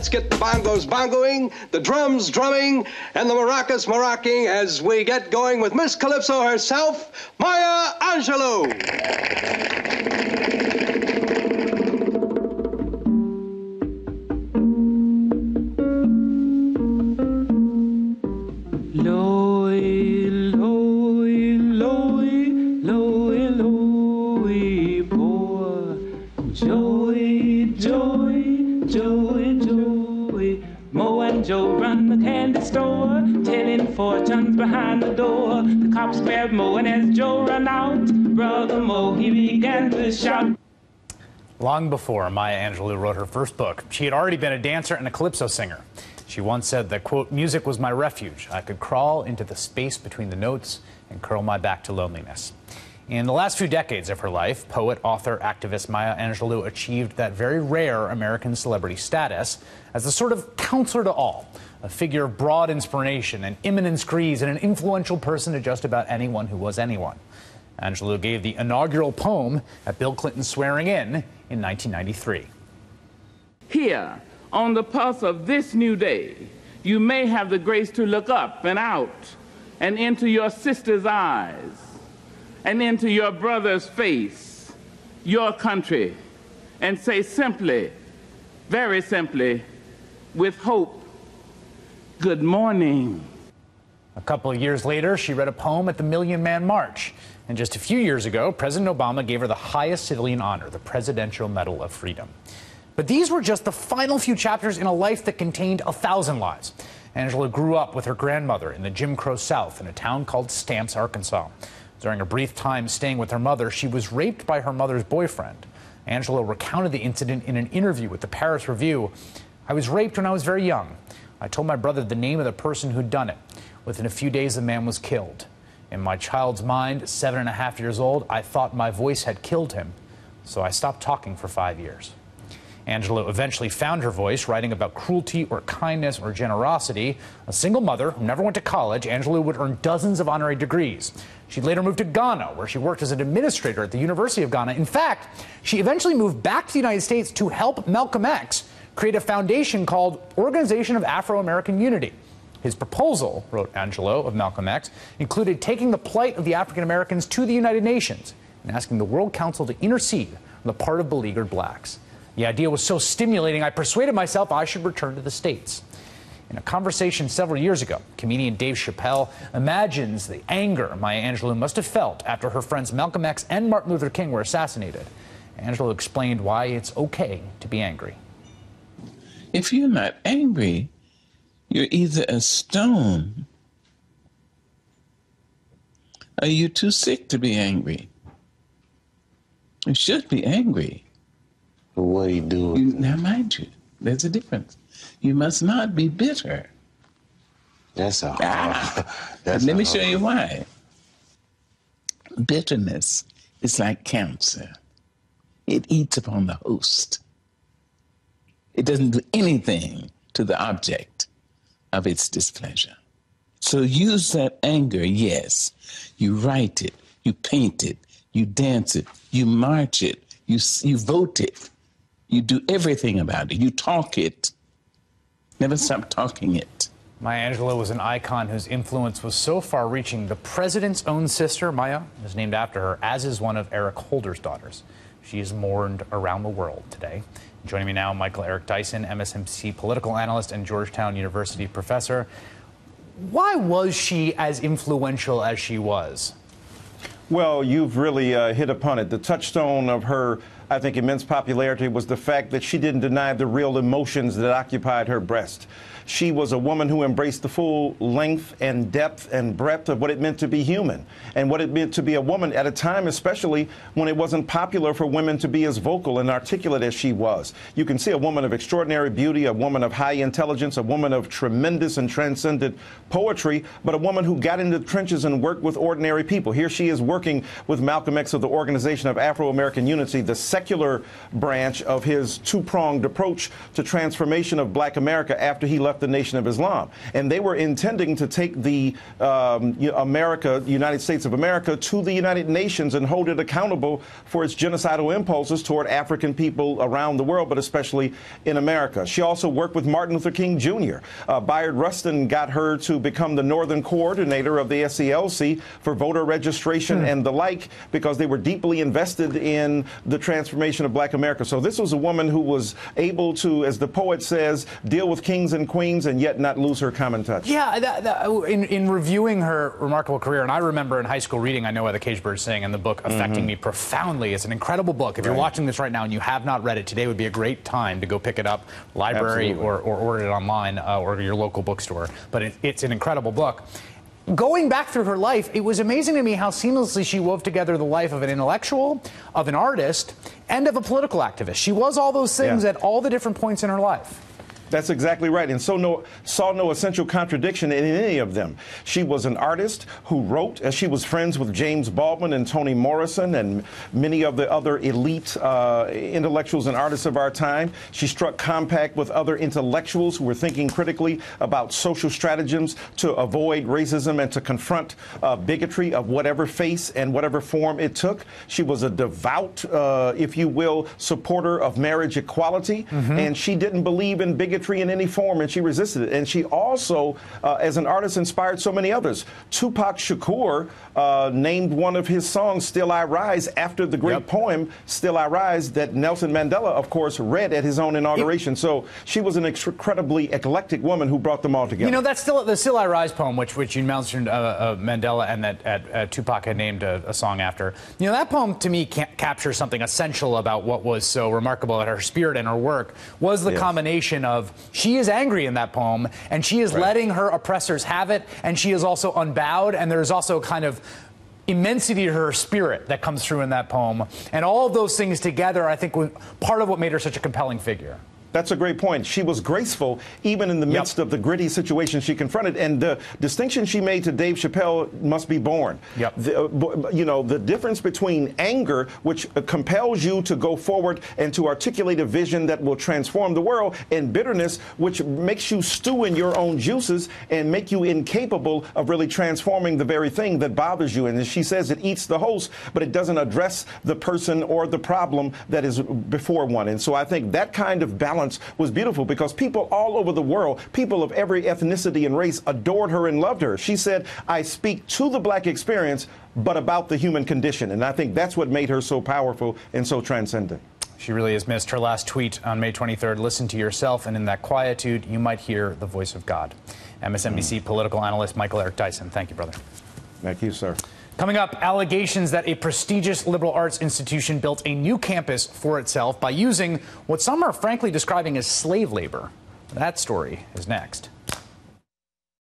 Let's get the bongos bongoing, the drums drumming, and the maracas maracking as we get going with Miss Calypso herself, Maya Angelou. Joe run the candy store, telling fortunes behind the door. The cops grabbed Mo, and as Joe ran out, Brother Mo, he began to shout. Long before Maya Angelou wrote her first book, she had already been a dancer and a calypso singer. She once said that, quote, "Music was my refuge. I could crawl into the space between the notes and curl my back to loneliness." In the last few decades of her life, poet, author, activist Maya Angelou achieved that very rare American celebrity status as a sort of counselor to all, a figure of broad inspiration, an eminence grise, and an influential person to just about anyone who was anyone. Angelou gave the inaugural poem at Bill Clinton's swearing in 1993. Here, on the pulse of this new day, you may have the grace to look up and out and into your sister's eyes and into your brother's face, your country, and say simply, very simply, with hope, good morning. A couple of years later, she read a poem at the Million Man March. And just a few years ago, President Obama gave her the highest civilian honor, the Presidential Medal of Freedom. But these were just the final few chapters in a life that contained 1,000 lives. Angelou grew up with her grandmother in the Jim Crow South in a town called Stamps, Arkansas. During a brief time staying with her mother, she was raped by her mother's boyfriend. Angelou recounted the incident in an interview with the Paris Review. "I was raped when I was very young. I told my brother the name of the person who'd done it. Within a few days, the man was killed. In my child's mind, 7.5 years old, I thought my voice had killed him, so I stopped talking for 5 years." Angelou eventually found her voice, writing about cruelty or kindness or generosity. A single mother who never went to college, Angelou would earn dozens of honorary degrees. She later moved to Ghana, where she worked as an administrator at the University of Ghana. In fact, she eventually moved back to the United States to help Malcolm X create a foundation called Organization of Afro-American Unity. His proposal, wrote Angelou of Malcolm X, included taking the plight of the African Americans to the United Nations and asking the World Council to intercede on the part of beleaguered blacks. The idea was so stimulating, I persuaded myself I should return to the States. In a conversation several years ago, comedian Dave Chappelle imagines the anger Maya Angelou must have felt after her friends Malcolm X and Martin Luther King were assassinated. Angelou explained why it's okay to be angry. If you're not angry, you're either a stone or you're too sick to be angry. You should be angry. What do you do? Now, mind you, there's a difference. You must not be bitter. That's all. Let me show you why. Bitterness is like cancer. It eats upon the host. It doesn't do anything to the object of its displeasure. So use that anger, yes. You write it, you paint it, you dance it, you march it, you vote it. You do everything about it. You talk it. Never stop talking it. Maya Angelou was an icon whose influence was so far-reaching. The president's own sister, Maya, is named after her, as is one of Eric Holder's daughters. She is mourned around the world today. Joining me now, Eric Dyson, MSNBC political analyst and Georgetown University professor. Why was she as influential as she was? Well, you've really hit upon it. The touchstone of her, I think, immense popularity was the fact that she didn't deny the real emotions that occupied her breast. She was a woman who embraced the full length and depth and breadth of what it meant to be human and what it meant to be a woman at a time, especially when it wasn't popular for women to be as vocal and articulate as she was. You can see a woman of extraordinary beauty, a woman of high intelligence, a woman of tremendous and transcendent poetry, but a woman who got into the trenches and worked with ordinary people. Here she is working with Malcolm X of the Organization of Afro-American Unity, the secular branch of his two-pronged approach to transformation of black America after he left the Nation of Islam. And they were intending to take the United States of America to the United Nations and hold it accountable for its genocidal impulses toward African people around the world, but especially in America. She also worked with Martin Luther King Jr. Bayard Rustin got her to become the Northern Coordinator of the SCLC for voter registration and the like, because they were deeply invested in the transformation of black America. So this was a woman who was able to, as the poet says, deal with kings and queens and yet not lose her common touch. Yeah, in reviewing her remarkable career, and I remember in high school reading I Know Why the Cage Birds Sing, and the book affecting me profoundly. It's an incredible book. If you're watching this right now and you have not read it, today would be a great time to go pick it up, library, or order it online, or your local bookstore. But it's an incredible book. Going back through her life, it was amazing to me how seamlessly she wove together the life of an intellectual, of an artist, and of a political activist. She was all those things at all the different points in her life. That's exactly right, and saw no essential contradiction in any of them. She was an artist who wrote, as she was friends with James Baldwin and Toni Morrison and many of the other elite intellectuals and artists of our time. She struck compact with other intellectuals who were thinking critically about social stratagems to avoid racism and to confront bigotry of whatever face and whatever form it took. She was a devout, if you will, supporter of marriage equality, and she didn't believe in bigotry in any form, and she resisted it. And she also, as an artist, inspired so many others. Tupac Shakur named one of his songs, Still I Rise, after the great poem, Still I Rise, that Nelson Mandela, of course, read at his own inauguration. So she was an incredibly eclectic woman who brought them all together. You know, that's the Still I Rise poem, which you mentioned Mandela, and that Tupac had named a song after. You know, that poem, to me, captures something essential about what was so remarkable about her spirit and her work, was the combination of she is angry in that poem, and she is letting her oppressors have it, and she is also unbowed, and there's also kind of immensity to her spirit that comes through in that poem. And all of those things together, I think, was part of what made her such a compelling figure. That's a great point. She was graceful even in the midst of the gritty situation she confronted. And the distinction she made to Dave Chappelle must be born. The difference between anger, which compels you to go forward and to articulate a vision that will transform the world, and bitterness, which makes you stew in your own juices and make you incapable of really transforming the very thing that bothers you. And as she says, it eats the host, but it doesn't address the person or the problem that is before one. And so I think that kind of balance was beautiful, because people all over the world, people of every ethnicity and race, adored her and loved her. She said, I speak to the black experience, but about the human condition. And I think that's what made her so powerful and so transcendent. She really is missed. Her last tweet on May 23rd, listen to yourself, and in that quietude, you might hear the voice of God. MSNBC political analyst Michael Eric Dyson. Thank you, brother. Thank you, sir. Coming up, allegations that a prestigious liberal arts institution built a new campus for itself by using what some are frankly describing as slave labor. That story is next.